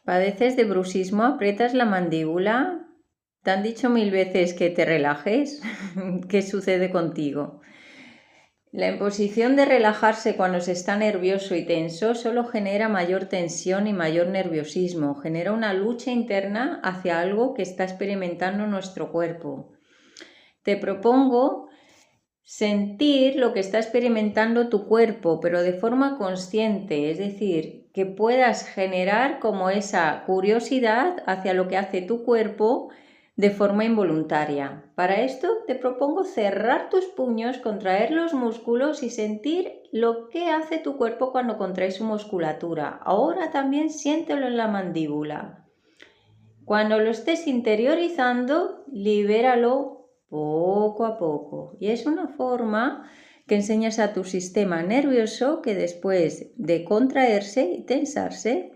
¿Padeces de bruxismo? ¿Aprietas la mandíbula? ¿Te han dicho 1000 veces que te relajes? ¿Qué sucede contigo? La imposición de relajarse cuando se está nervioso y tenso solo genera mayor tensión y mayor nerviosismo, genera una lucha interna hacia algo que está experimentando nuestro cuerpo. Te propongo sentir lo que está experimentando tu cuerpo, pero de forma consciente, es decir, que puedas generar como esa curiosidad hacia lo que hace tu cuerpo de forma involuntaria. Para esto te propongo cerrar tus puños, contraer los músculos y sentir lo que hace tu cuerpo cuando contrae su musculatura. Ahora también siéntelo en la mandíbula. Cuando lo estés interiorizando, libéralo poco a poco. Y es una forma que enseñas a tu sistema nervioso que después de contraerse y tensarse,